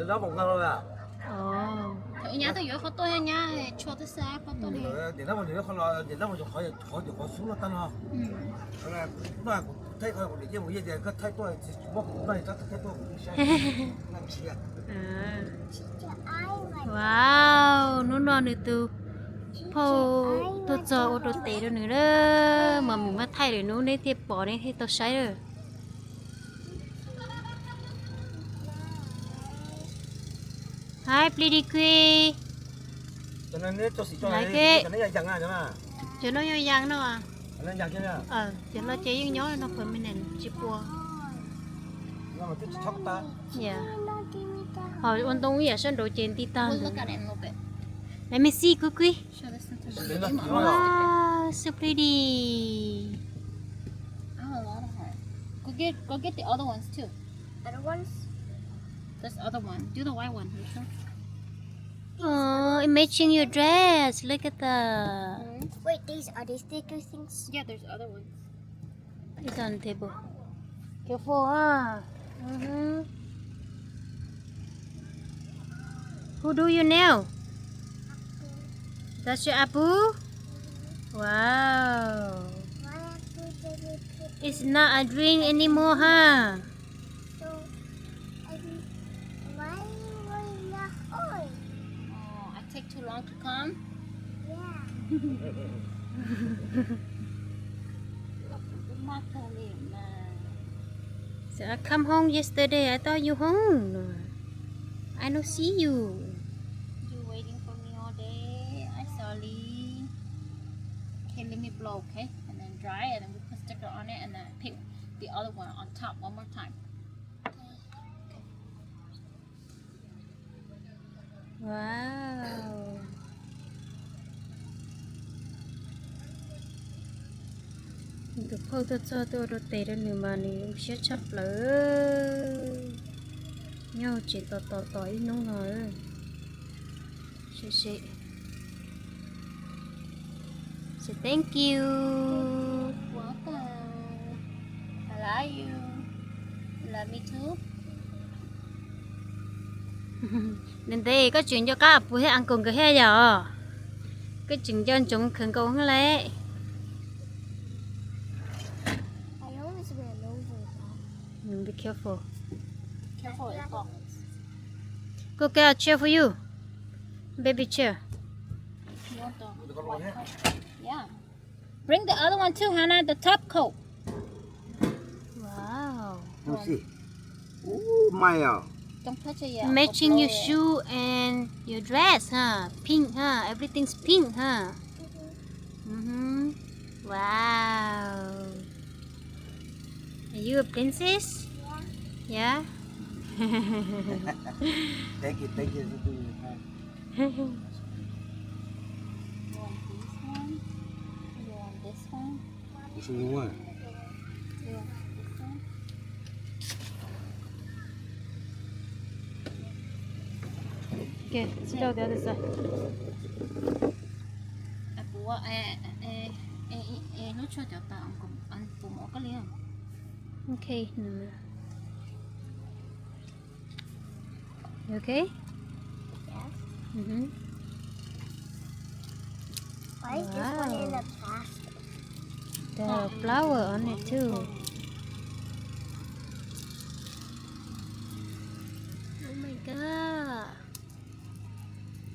nó bông hơn à. Ở nhà tôi có tôi nhà cho tôi xe có tôi đi. Thì nó mà nó không lo, thì nó mà khỏi xuống nó tan không. Nó thấy thôi để cho một cái cái thấy tôi bốc nó thì thấy tôi làm gì à. Wow, nó non được từ phô tôi cho ô tô tệ rồi nữa đó mà mình bắt thay để nó nên thì bỏ nên thì tôi sai rồi. Hi, pretty queen. Cho nên nếu cho này cho nó dặn à mà. Cho nó nhoi dang đâu à? Nó dặn chứ nha. Cho nó chế với nhói nó phần mình nè chip bùa. Nhưng mà thích chóc ta. Yeah. Hỏi ôn tông vậy sơn đồ trên titan. Look at it a little bit. Let me see, Cookie. Show this one to me. Wow, so pretty. I have a lot of her. Go get the other ones too. Other ones? This other one. Do the white one. Oh, it matching your dress. Look at that. Wait, are these sticker things? Yeah, there's other ones. It's on the table. Careful, huh? Who do your nail? That's your apple? Wow. It's not a drink anymore, huh? So, why were you not home? Oh, I take too long to come. Yeah. So I come home yesterday. I thought you home. I don't see you. You waiting for me all day. I'm sorry. Okay, let me blow, okay? And then dry, and then we put sticker on it, and then paint the other one on top one more time. Wow. Được phô tôi cho tôi đồ tệ đó nữa mà nếu sẽ chấp lỡ nhau chỉ tỏ ít nông rồi sẽ thank you. Welcome. I love you. You love me too. Nên đây có chuyện cho các phụ hết ăn cùng cái hết giờ cái chuyện cho chúng khẩn cầu hơn lấy. Be careful. Careful, it falls. Go get a chair for you. Baby chair. You want the yeah. Bring the other one too, Hannah, the top coat. Wow. Không gì. Mày à. Don't touch it yet. Matching your shoe and your dress, huh? Pink, huh? Everything's pink, huh? Wow. Are you a princess? Yeah. Thank you. You want this one? You want this one? Which one you want? You want this one? Okay, sit down the other side. Nó cho cháu tạo cùng ăn cùng một cái liền. Okay. You okay? Yes. Why is this one in a plastic? There are flower on it too. Oh my god.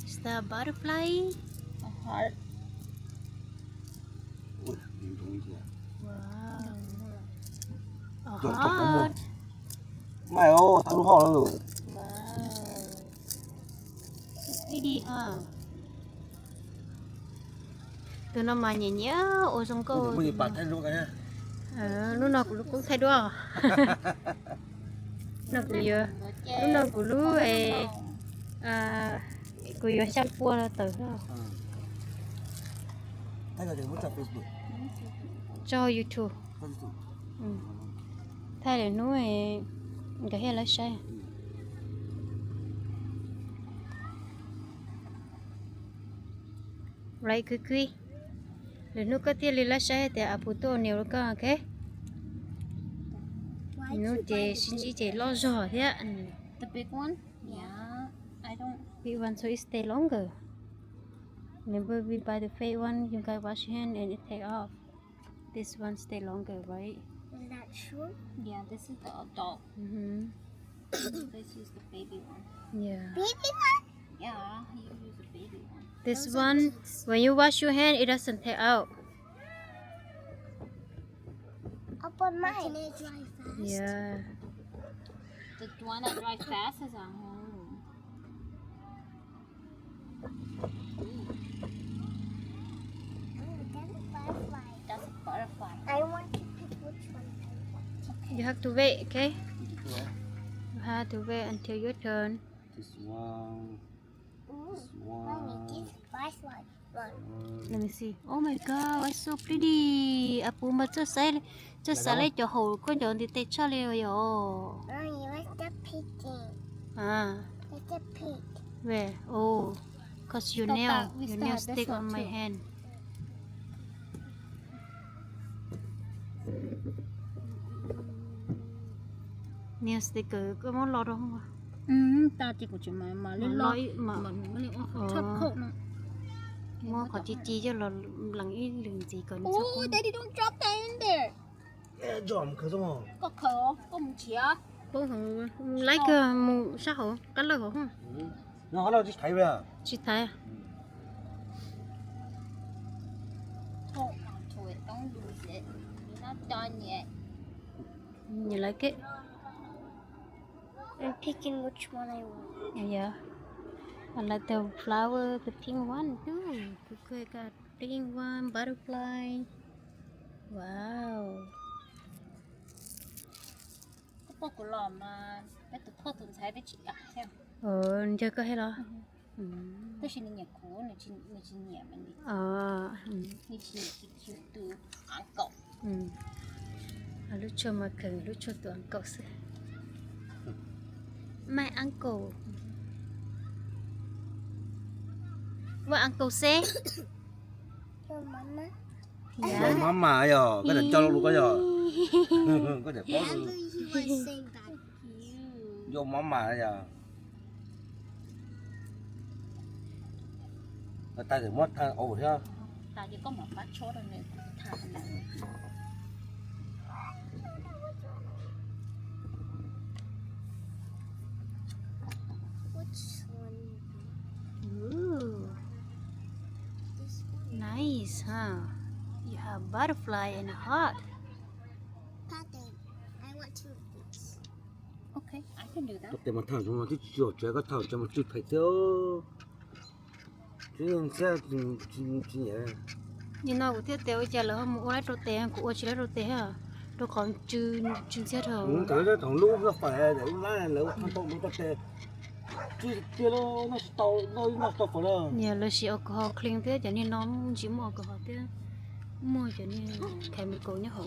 Is that a butterfly? A heart. Ui, nhìn thú gì à? Wow. A heart. Mày ô, tao không hỏi rồi. Pretty, tụi nó mà nhẹ nhẹ ô xong cô Bây giờ bạn thay luôn cái nha. lúc nào cũng thay đua nó cũng giờ lúc nào cũng lúc cũng giờ sang cua là từ đó Thay là để muốn cho Facebook. cho YouTube thay để nuôi cái hay là sai right quickly để nuôi cái tiền là sai thì à phụ tô nhiều cái ok nuôi chỉ xin chỉ lo rõ thế The big one? Yeah, I don't. Big one so it stay longer. Remember we buy the fake one, you guys wash your hand and it take off. This one stay longer, right? Is that true? Yeah, this is the adult. Mm-hmm. This is the baby one. Yeah. Baby one? Yeah, you use the baby one. This Those are one, kids. when you wash your hand, it doesn't take out. I'll put mine. Can it dry fast? Yeah. The one that dries fast is at home. Oh, that's a butterfly. That's a butterfly. I want to pick which one I want. You have to wait, okay? You have to wait until your turn. This one. Ooh, This mommy, one. this first one. Let me see. Oh my god, it's so pretty. Apu mà cho sai lấy cho hồ có chọn thì tết cho liền rồi. Mommy, what's the picking? À, What's the pick? where? Oh, cause your Stop nail, that. We your still nail have this stick one on my too. hand. Nail sticker có món lọt đâu không? Ta chỉ có chuyện mà Mà lên lói mà mình lên thấp khẩu nữa. mua khó chi cho là lần ý lần gì còn Oh, Daddy, don't drop that in there. 좀 그거. Có khẩu, có một chĩa. bố thằng lấy cái mù sát hổ cắt lấy hổ không? 너 하나 씩 다이야. Chị thấy Hold on to it, don't lose it. You're not done yet. you like it? I'm picking which one I want. Yeah. I like the flower, the pink one too. We got pink one, butterfly. Wow. Có bố của lò mà cái tụi thơ tụi thấy đấy chị ạ. Xem. Chưa có hết đó. Tôi chỉ nhà cũ này chỉ nhà mình đi. Này chỉ từ ăn cậu. Lúc cho mà cần lúc cho tụi uncle sẽ. My uncle. What uncle say? Your mama? 너 맘마요. 그래 쩔로 거요. 그래 Yeah, 버스. but he was saying that. 요 맘마야. ta thì mất ta ổ thế. Ta chỉ có một phát chốt rồi nên thả này. Which one? Ooh, This one. nice, huh? You have butterfly and a heart. Pattern. I want two of these. Okay, I can do that. 그때 막 타는 정말 뒤지어 제가 타고 좀 뒤패요. 지금 새 진예. You know, cái tiêu chả là không mua đồ tệ, của chỉ là đồ tệ hả? Đồ còn chưa xét thôi. cái đó thằng lúc nó phải để lá lỡ thằng tông nó tệ. Chứ nó to phải đó. Nhà là chỉ alcohol clean thế, cho nên nó chỉ mua alcohol thế. Mua cho nên chemical nhá hậu.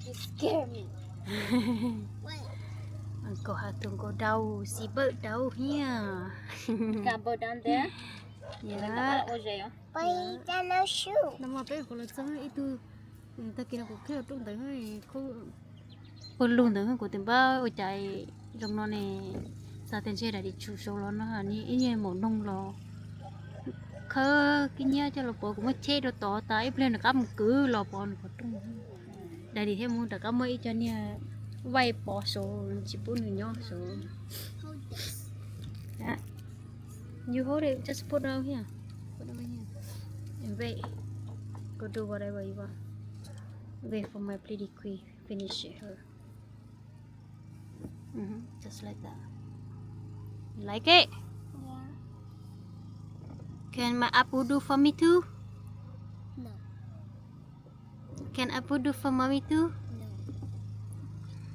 You scare me. Wait. Alcohol thường có đau, xì bớt đau nha. Gabber down there. Yeah. But he got no shoe. Nó mà bé còn là sao itu ta kira ko kira tung tới hơi ko luôn tới của tiền ba ở chạy trong nó này sao tiền chơi đã đi chủ số nó hả ni ý như một nông lò khơ cái nhá cho lò bò cũng mới chơi đồ tỏ tới lên là cắm cứ lò bò nó có tung đại đi thêm muốn đã cắm mấy cho nha vay bỏ số chỉ bốn người nhỏ số Hold this. you hold it just put down here put over here and wait go do whatever you want wait for my pretty queen finish it her just like that you like it Yeah. can my apple do for me too No. can apple do for mommy too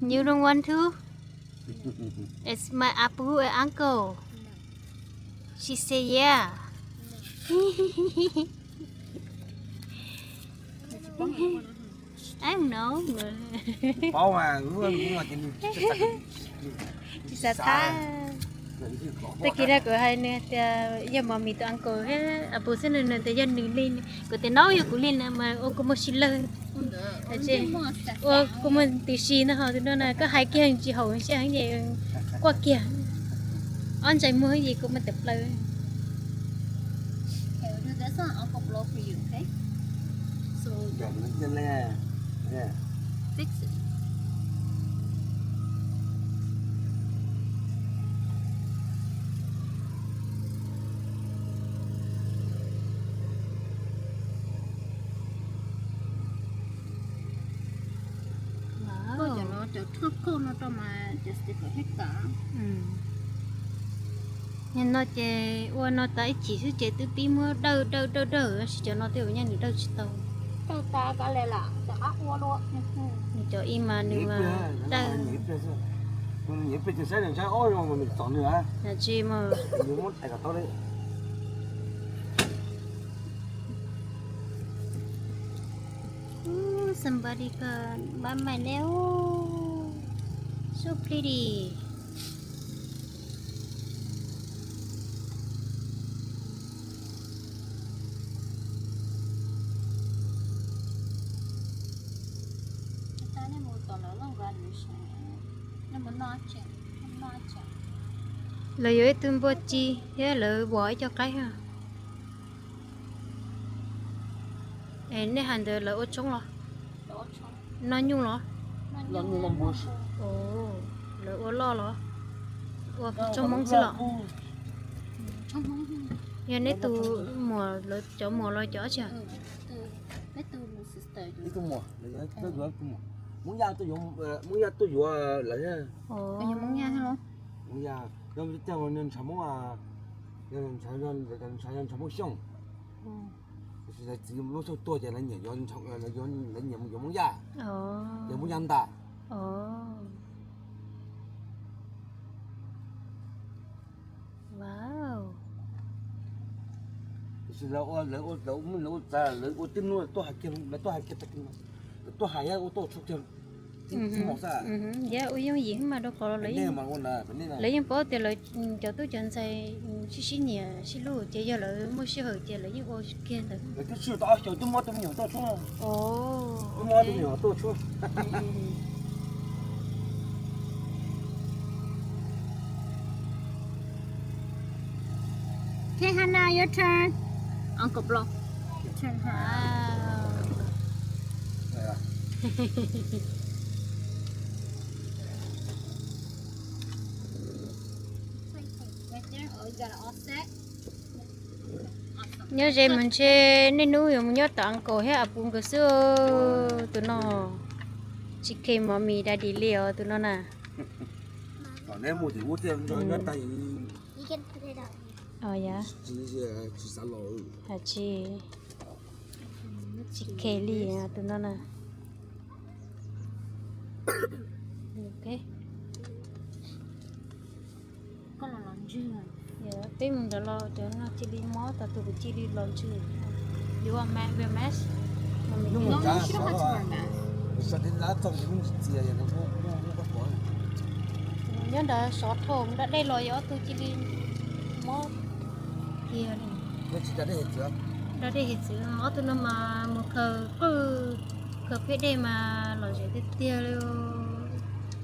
No. you don't want to it's my apple and uncle No. she say yeah I don't know bảo mà cũng mà chị sẽ tha ta kia ra cửa hai nè giờ mà mình tụi ăn cờ hết à bố sẽ nên tới dân đừng lên của tới nói của lên mà ô có một xí lên ở trên ô có một tí xí nó họ thì nó là có hai kia chị hậu sẽ hàng gì qua kia anh chạy mua gì cũng mình tập lời. Okay, we'll do this one. Uncle blow for you, okay? So Giờ mình lên nè. Nè. fix it. Cô cho nó cho thấp cô nó cho mà just stick hết cả. Nhưng nó chơi, nó tới chỉ số chơi từ tí mua đâu chỉ cho nó tiêu nha, đâu chỉ tàu. Tao ta cả lẽ là đã mua luôn. Cho im mà nhưng mà đâu. Nhịp bây giờ sẽ làm sao ôi mà mình chọn nữa. Là chi mà. Nhiều món tại cả tao đấy. Somebody can buy my nail. So pretty. Ta này mua tao nó lòng gan nữa sao? Nó muốn nói chuyện. Lời dưới tôi bớt chi, thế là bỏ cho cái ha. Em này hành được là ô trống rồi. Nó nhung rồi. Làm bùa. Ồ, là ô lo rồi. Ô trong mong xí lọ. Trong mong. Giờ này tôi mùa là chỗ mùa lo chó chưa? Lấy tôi một sister. Đi tôi mua, để tôi vừa tôi mua. Muốn ra tôi vừa lại nha. Ồ. Bây giờ muốn nha không? Muốn ra, nhưng mà nên chấm món à, nên chấm món xong. Bây giờ chỉ muốn số tôi chỉ là nhiều, yon chọn là yon nhiều muốn ra. Ồ. Nhiều muốn ăn ta. Ồ. Wow. Bây giờ lỡ tin luôn, tôi hay kiếm tôi hay á, tôi chụp tiền. Mỏ sao? Dạ, ui giống gì mà đâu có lấy. Này mà con này, này. Lấy những bó tiền lợi cho tôi chọn xài xí nhẹ xí lú chơi giờ lợi mua xí hở chơi lợi những ô kia được. Cái siêu to, tôi mua tôi nhiều tôi chua. Ồ. Tôi mua tôi nhiều tôi chua. Okay, Hannah, your turn. Uncle blow. Your turn, Wow. Này à. Right there. Oh, you got it all set. Nhớ gì mình chơi nên nuôi mình nhớ tặng cổ hết à bún cái xưa tụi nó chỉ kêu mà mì đã đi liều tụi nó nè. Còn nếu mua thì mua tiền rồi nó tay. You can put it out. Dạ. Chỉ xả lỗi. Hả chị kêu li à tụi nó nè. Ok. Con là làm gì? Dạ, tí mình đã lo cho nó chỉ đi mó ta tụi chỉ đi lo chưa. You want wear mask? Nhưng mà No, cá she don't have to wear a mask. sao đến lá trong thì mình chỉ là nó bắt bỏ. Nhớ đã sọt thùng đã đây lo gió tôi chỉ đi mó kia này. Nó chỉ là để hết chưa? Đã đây hết sự mó tụi nó mà một khờ phía đây mà lo gì tiếp theo luôn.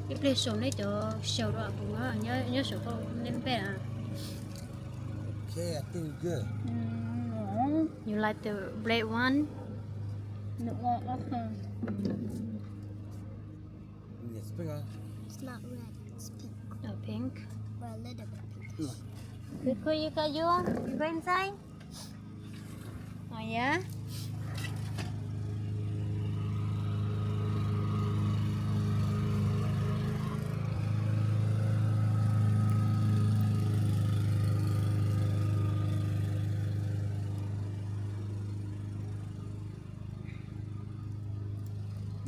Cái place số này cho sầu đó cũng nhớ số có nên bé à. Okay, I think good. No. You like the black one? No, okay. Yes, big on. It's not red, it's pink. The pink. Or a little bit pink. You go inside? Oh yeah?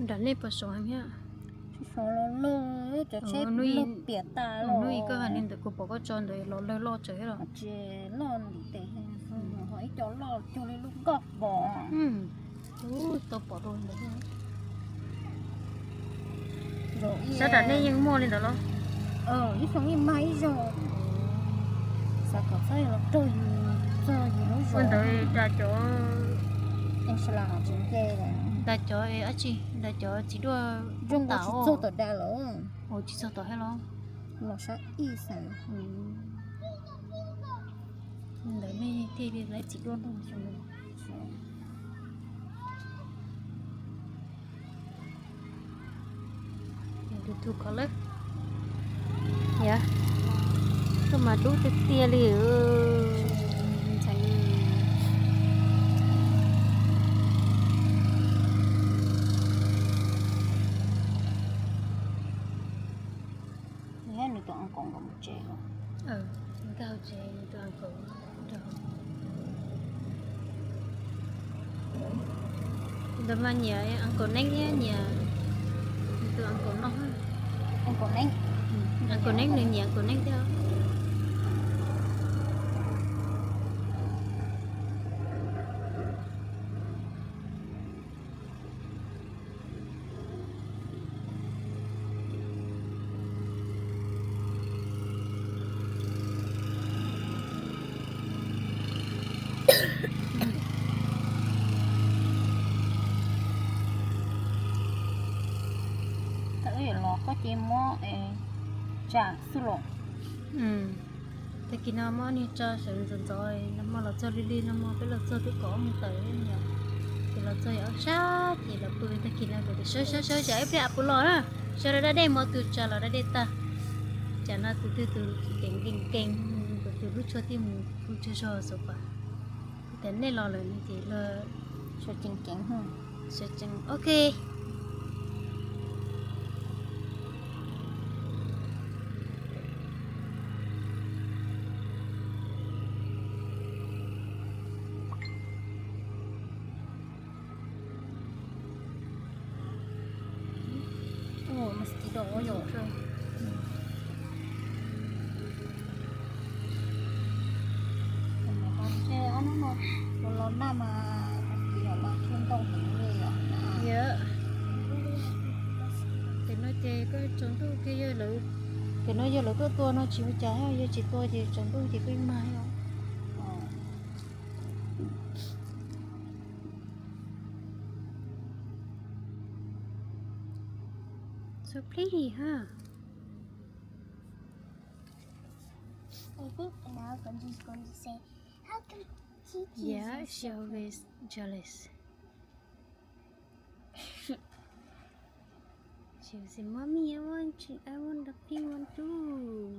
Đã lên bờ sông em nhá. Sao lo lo cho chết nuôi- lo bịa ta lo. Nuôi cái hành để cô bỏ cái tròn để lo chơi hết rồi. Chị lo đi để hỏi cho lo cho lên lúc gọt bỏ. Tôi bỏ rồi đấy. Rồi. Sao đặt đây nhưng mua lên đó lo? Cái xong cái máy rồi. Sao có phải là trời gì nó rồi. Bên tới đã chỗ Em sẽ làm chuyện kia này. đã chỗ ấy chị, đã chỗ chỉ đua Dùng có chỉ tàu.做得到了。 Ồ chỉ sao tàu hết lo. Nó sẽ y sản. thì lấy chỉ luôn thôi xong rồi được thu color dạ cơ mà đủ từ tia liền thành Nghe người ta ăn còn một chè rồi. những cái hậu chế những cái ăn cơm đó mà nhà ăn cơm nén nhá nhà tôi ăn cơm nóng Ăn còn nén. ăn cơm nén nên nhà ăn cơm nén theo Tại vì nó có chè mó chả su lộn.แต่กินน้ำมันนี่จะเสริมสนใจน้ำมันเราจะรีๆน้ำมันเป็นเราจะที่ก่อมันเตยเนี่ยที่เราจะเอาชาที่เราปืนแต่กินอะไรก็จะเฉยๆไอ้เพื่อนปุ่นหล่อนะเชื่อเราได้หมดตัวจะเราได้ตาจะน่าตัวเก่งก็ตัวรู้ชัวที่มึงรู้ชัวสุดป่ะแต่ในรอเลยนี่ที่เรา Cho chừng kén hơn. เชื่อจังโอเคỒ, mesti doyo. Chè ăn nó lon na mà kiểu mà chuyên tông người à. เยอะแต่น้อยเจก็จนตู้ก็เยอะเลยแต่น้อยเยอะเลยก็ตัวน้อยชิวจ่ายเยอะจีตัวจีจนตู้จีก็มาให้เรา so pretty huh I think now she's going to say, how come she yeah she always jealous she will say mommy I want the pink one too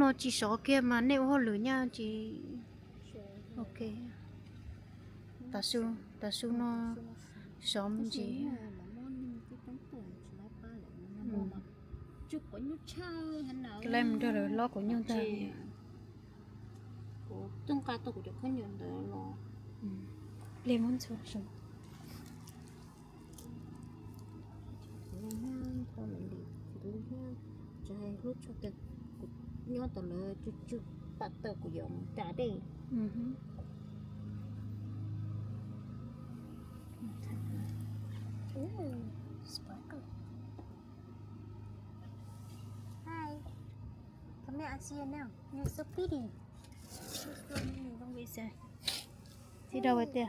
nó chỉ số kia mà nếu họ lửa nha chỉ ok ta su nó sống chỉ Chúc có nhút chao hắn nào. cái lem đó rồi lo của nhau ta Của tung ca tôi cũng được có nhận được lo. lemon sauce Thôi mình đi trái rút cho cái nhớ tờ lơ chút bắt tờ của giống trả đi. Ooh, sparkle. Hi. Come here, I see you now. You're so pretty. không bị sao thì đâu vậy tia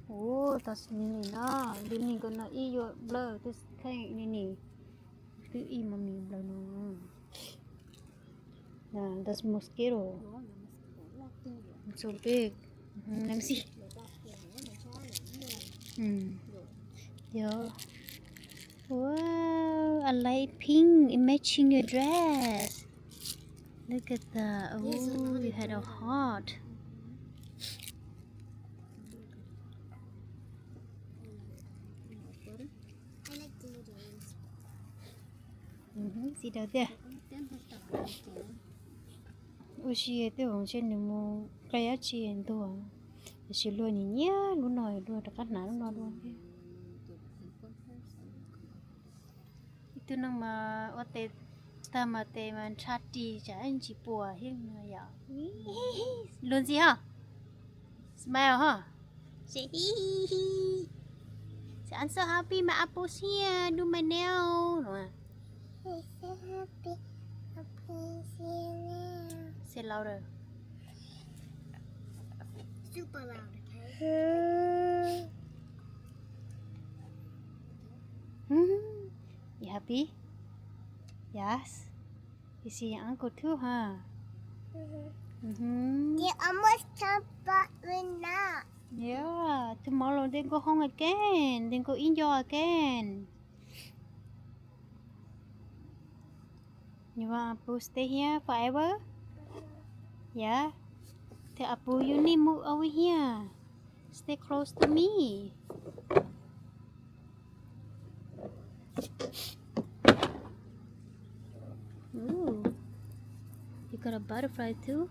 ô ta nhìn nó đi nhìn con nó y vô blur tôi thấy nhìn cứ y mà mình blur nó that's mosquito so big let me see yeah wow I like pink it matching your dress look at that oh you had a heart I like the little ones. gì đâu tia Ushi itu orang sini mau kayak cien tu, si lu ni nya, lu noi lu dekat na lu noi itu nang ma ote tamate man chati jangan cipua hing ya, lu gì hả? Smile hả? Say hee. I'm so happy my apple's here. Do my nail. I'm so happy. I'm pleased you now. Say louder. Super loud, okay? You happy? Yes. You see your uncle too, huh? You almost jumped back in now. Yeah. Tomorrow then go home again. Then go enjoy again. You want Apu stay here forever? Yeah. Tell Apu you need move over here. Stay close to me. Ooh. You got a butterfly too?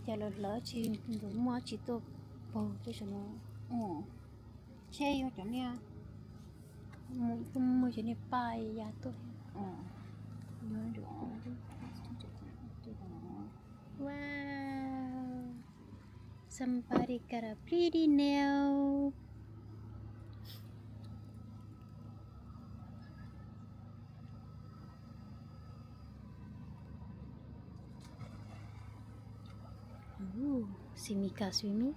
Chả là lỡ chị đúng mà chị tôi bầu cho nó che vô chỗ này mua chỗ này bài ya tôi nhớ được wow somebody got a pretty nail ooh see Mika swimming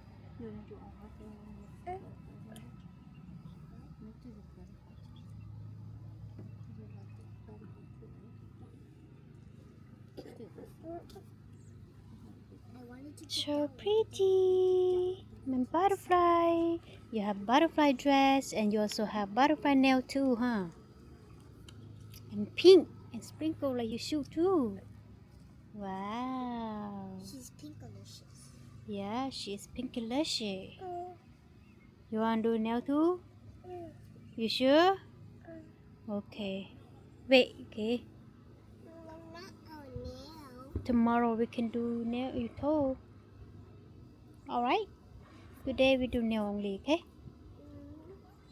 so pretty and butterfly you have butterfly dress and you also have butterfly nail too huh and pink and sprinkle like you shoe too wow She's pinkalicious. yeah she's pinkalicious you want to do nail too you sure okay wait okay Not our nail. tomorrow we can do nail you told all right today we do nail only okay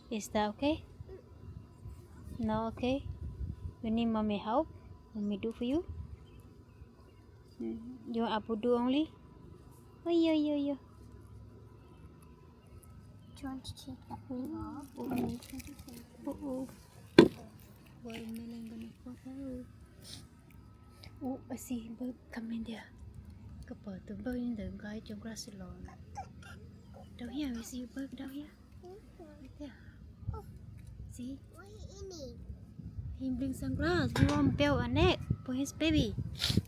is that okay no okay you need mommy help mommy do for you you want Apu do only oh yeah Do you want to take that thing off? Watermelon gonna fall out. Oh, I see bird coming there. Có bờ từ bơi đến đường gai trong grass lawn. Down here, we see a bird down here. Right there. See? What are you eating? He brings some grass. He want to build a net for his baby.